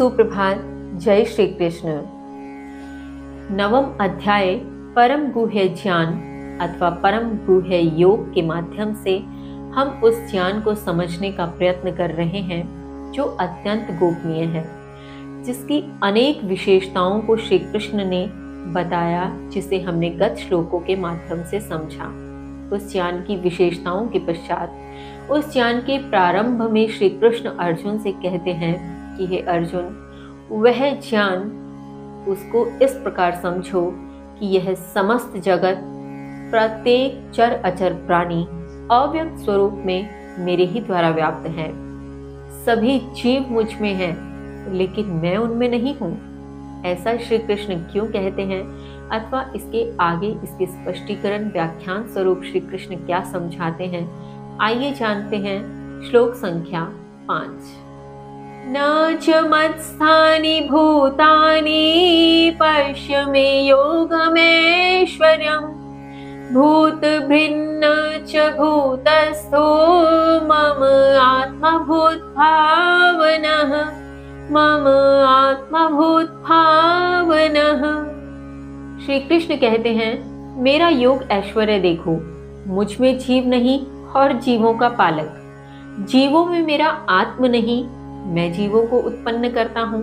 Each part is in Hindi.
सुप्रभात। जय श्री कृष्ण। नवम अध्याय परम गुह्य ज्ञान अथवा परम गुह्य योग के माध्यम से हम उस ज्ञान को समझने का प्रयत्न कर रहे हैं जो अत्यंत गोपनीय है, जिसकी अनेक विशेषताओं को श्री कृष्ण ने बताया, जिसे हमने गत श्लोकों के माध्यम से समझा। उस ज्ञान की विशेषताओं के पश्चात उस ज्ञान के प्रारंभ में श्री कृष्ण अर्जुन से कहते हैं कि हे अर्जुन, वह ज्ञान उसको इस प्रकार समझो कि यह समस्त जगत, प्रत्येक चर अचर प्राणी अव्यक्त स्वरूप में मेरे ही द्वारा व्याप्त है। सभी जीव मुझ में हैं, लेकिन मैं उनमें नहीं हूँ। ऐसा श्री कृष्ण क्यों कहते हैं अथवा इसके आगे इसके स्पष्टीकरण व्याख्यान स्वरूप श्री कृष्ण क्या समझाते हैं, आइए जानते हैं। श्लोक संख्या 5। न च मत्स्थानि भूतानि पश्य मे योगमेश्वरम् भूतभिन्न च भूतस्थो मम आत्मा भूतभावनः मम आत्मा भूतभावनः। श्री कृष्ण कहते हैं, मेरा योग ऐश्वर्य देखो, मुझ में जीव नहीं और जीवों का पालक। जीवों में मेरा आत्म नहीं, मैं जीवों को उत्पन्न करता हूँ।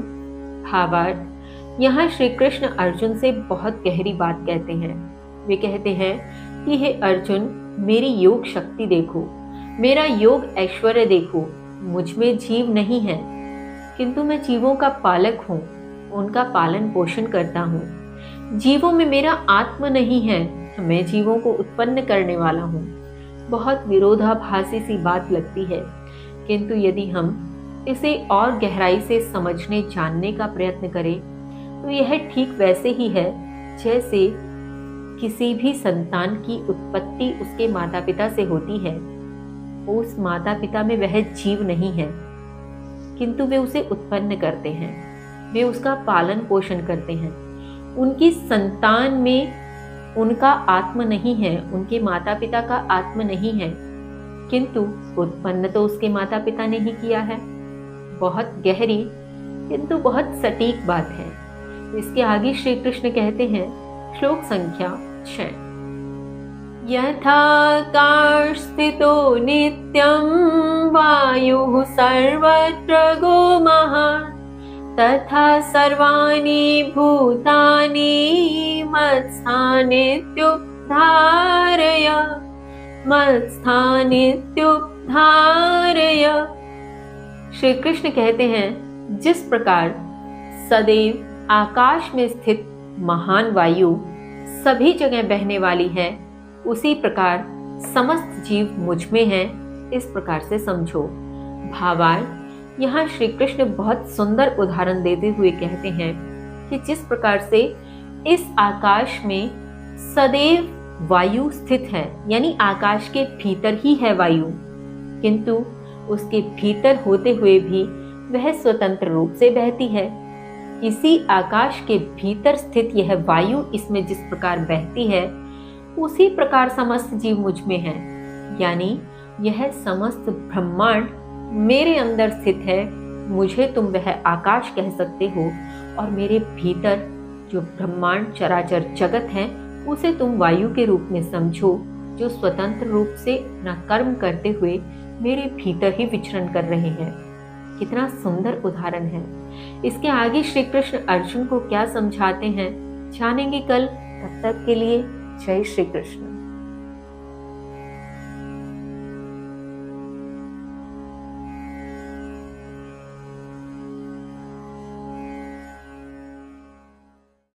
भावार्थ, यहाँ श्री कृष्ण अर्जुन से बहुत गहरी बात कहते हैं। वे कहते हैं कि हे अर्जुन, मेरी योग शक्ति देखो, मेरा योग ऐश्वर्य देखो। मुझ में जीव नहीं है, किंतु मैं जीवों का पालक हूँ, उनका पालन पोषण करता हूँ। जीवों में मेरा आत्म नहीं है, मैं जीवों को उत्पन्न करने वाला हूँ। बहुत विरोधाभासी सी बात लगती है, किंतु यदि हम इसे और गहराई से समझने जानने का प्रयत्न करें तो यह ठीक वैसे ही है जैसे किसी भी संतान की उत्पत्ति उसके माता पिता से होती है। उस माता पिता में वह जीव नहीं है, किंतु वे उसे उत्पन्न करते हैं, वे उसका पालन पोषण करते हैं। उनकी संतान में उनका आत्म नहीं है, उनके माता पिता का आत्म नहीं है, किंतु उत्पन्न तो उसके माता पिता ने ही किया है। बहुत गहरी किंतु बहुत सटीक बात है। इसके आगे श्री कृष्ण कहते हैं, श्लोक संख्या 6। यथाकाश स्थितो नित्यं वायुः सर्वत्र गोमः तथा सर्वाणि भूतानि मत्स्थानीत्युपधारय श्री कृष्ण कहते हैं, जिस प्रकार सदैव आकाश में स्थित महान वायु सभी जगह बहने वाली है, उसी प्रकार समस्त जीव मुझ में हैं, इस प्रकार से समझो। भावार्थ, यहाँ श्री कृष्ण बहुत सुंदर उदाहरण देते हुए कहते हैं कि जिस प्रकार से इस आकाश में सदैव वायु स्थित है, यानी आकाश के भीतर ही है वायु, किंतु उसके भीतर होते हुए भी वह स्वतंत्र रूप से बहती है। इसी आकाश के भीतर स्थित यह वायु इसमें जिस प्रकार बहती है, उसी प्रकार समस्त जीव मुझ में है, यानी यह समस्त ब्रह्मांड मेरे अंदर स्थित है। मुझे तुम वह आकाश कह सकते हो, और मेरे भीतर जो ब्रह्मांड चराचर जगत है, उसे तुम वायु के रूप में समझो, जो स्वतंत्र रूप से अपना कर्म करते हुए मेरे भीतर ही विचरण कर रहे हैं। कितना सुंदर उदाहरण है। इसके आगे श्री कृष्ण अर्जुन को क्या समझाते हैं, जानेंगे कल। तब तक के लिए जय श्री कृष्ण।